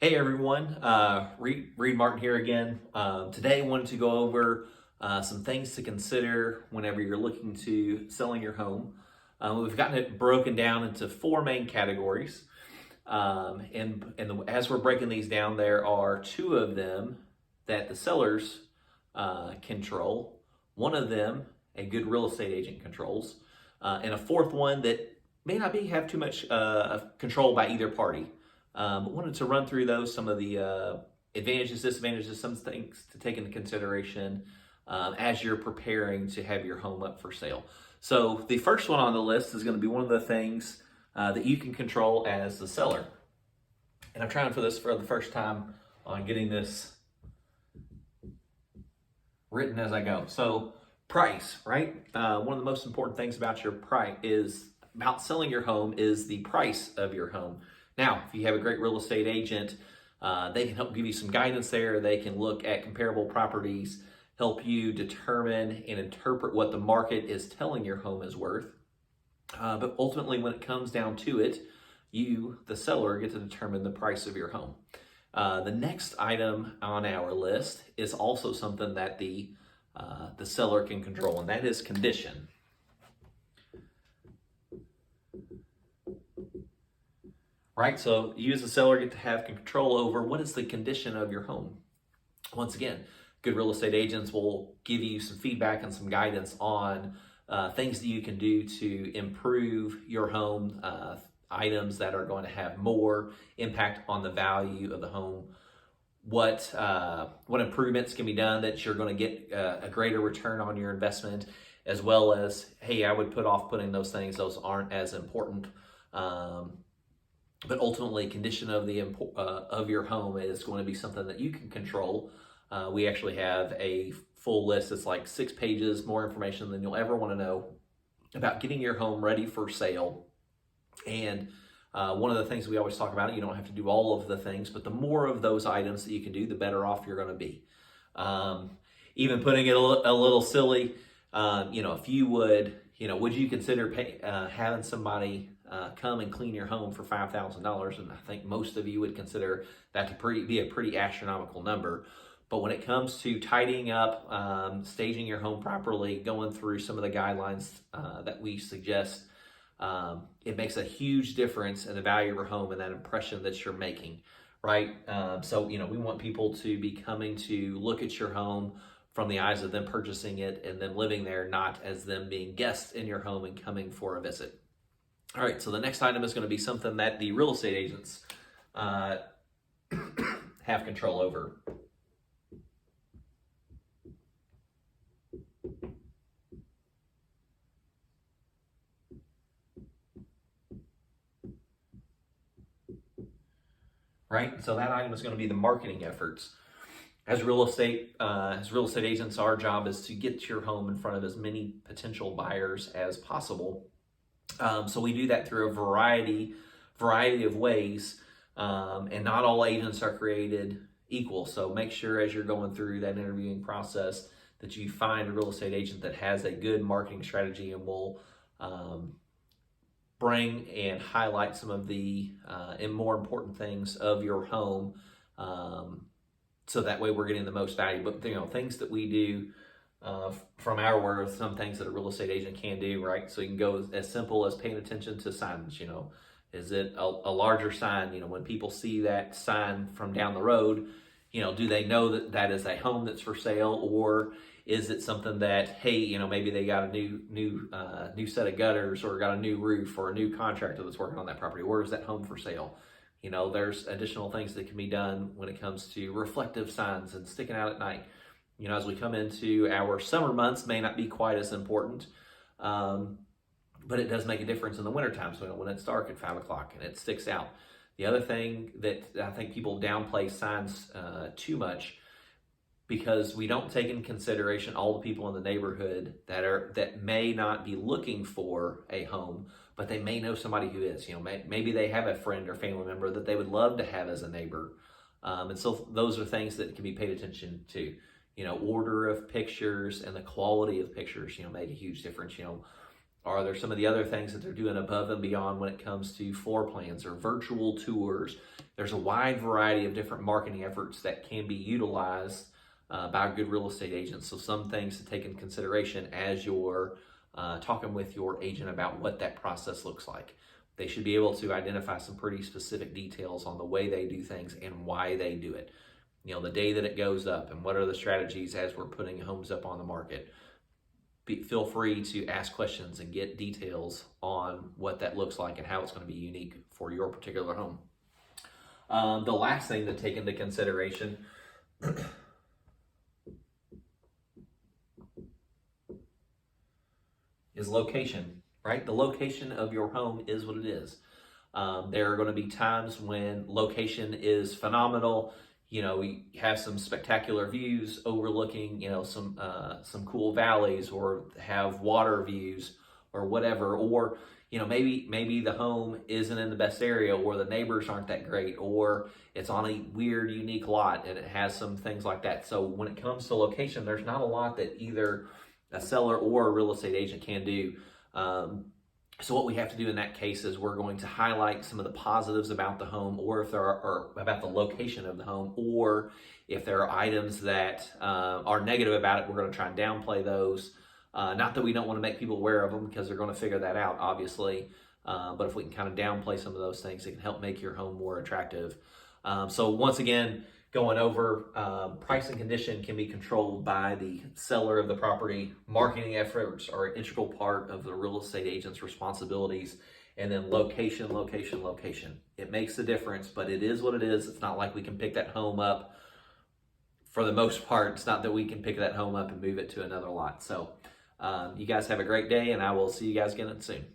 Hey everyone, Reed Martin here again. Today I wanted to go over some things to consider whenever you're looking to selling your home. We've gotten it broken down into four main categories. As we're breaking these down, there are two of them that the sellers control. One of them, a good real estate agent controls, and a fourth one that may not have too much control by either party. But wanted to run through those, some of the advantages, disadvantages, some things to take into consideration as you're preparing to have your home up for sale. So the first one on the list is going to be one of the things that you can control as the seller. And I'm trying for this for the first time on getting this written as I go. So price, right? One of the most important things about your price is about selling your home is the price of your home. Now, if you have a great real estate agent, they can help give you some guidance there. They can look at comparable properties, help you determine and interpret what the market is telling your home is worth. But ultimately, when it comes down to it, you, the seller, get to determine the price of your home. The next item on our list is also something that the seller can control, and that is condition. Right, so you as a seller get to have control over what is the condition of your home. Once again, good real estate agents will give you some feedback and some guidance on things that you can do to improve your home, items that are going to have more impact on the value of the home. What improvements can be done that you're going to get a greater return on your investment, as well as, hey, I would put off putting those things; those aren't as important. But ultimately, condition of your home is going to be something that you can control. We actually have a full list that's like 6 pages, more information than you'll ever want to know about getting your home ready for sale. And one of the things we always talk about, you don't have to do all of the things, but the more of those items that you can do, the better off you're going to be. Even putting it a little silly, if you would you consider having somebody come and clean your home for $5,000? And I think most of you would consider that to be a pretty astronomical number. But when it comes to tidying up, staging your home properly, going through some of the guidelines that we suggest, it makes a huge difference in the value of your home and that impression that you're making, right? So we want people to be coming to look at your home from the eyes of them purchasing it and them living there, not as them being guests in your home and coming for a visit. All right, so the next item is going to be something that the real estate agents have control over. Right, so that item is going to be the marketing efforts. As real estate agents, our job is to get your home in front of as many potential buyers as possible. So we do that through a variety of ways, and not all agents are created equal. So make sure as you're going through that interviewing process that you find a real estate agent that has a good marketing strategy and will bring and highlight some of the and more important things of your home, so that way we're getting the most value. But things that we do from our work, some things that a real estate agent can do, right? So you can go as simple as paying attention to signage. Is it a larger sign? When people see that sign from down the road, do they know that that is a home that's for sale, or is it something that, hey, maybe they got a new set of gutters, or got a new roof, or a new contractor that's working on that property, or is that home for sale? There's additional things that can be done when it comes to reflective signs and sticking out at night. As we come into our summer months, may not be quite as important, but it does make a difference in the wintertime. So when it's dark at 5 o'clock and it sticks out. The other thing that I think people downplay signs too much, because we don't take into consideration all the people in the neighborhood that may not be looking for a home, but they may know somebody who is. Maybe they have a friend or family member that they would love to have as a neighbor, and so those are things that can be paid attention to. Order of pictures and the quality of pictures, make a huge difference. Are there some of the other things that they're doing above and beyond when it comes to floor plans or virtual tours? There's a wide variety of different marketing efforts that can be utilized by good real estate agents. So some things to take in consideration as you're talking with your agent about what that process looks like. They should be able to identify some pretty specific details on the way they do things and why they do it. You know, the day that it goes up and what are the strategies as we're putting homes up on the market. Feel free to ask questions and get details on what that looks like and how it's going to be unique for your particular home. The last thing to take into consideration is location, right? The location of your home is what it is. There are going to be times when location is phenomenal. You know, we have some spectacular views overlooking, you know, some cool valleys, or have water views or whatever. Or, you know, maybe the home isn't in the best area, or the neighbors aren't that great, or it's on a weird, unique lot and it has some things like that. So when it comes to location, there's not a lot that either a seller or a real estate agent can do. So what we have to do in that case is we're going to highlight some of the positives about the home, or if there are about the location of the home, or if there are items that are negative about it, we're going to try and downplay those. Not that we don't want to make people aware of them, because they're going to figure that out, obviously. But if we can kind of downplay some of those things, it can help make your home more attractive. So once again, going over, price and condition can be controlled by the seller of the property. Marketing efforts are an integral part of the real estate agent's responsibilities. And then location, location, location. It makes a difference, but it is what it is. It's not like we can pick that home up. For the most part, it's not that we can pick that home up and move it to another lot. So you guys have a great day, and I will see you guys again soon.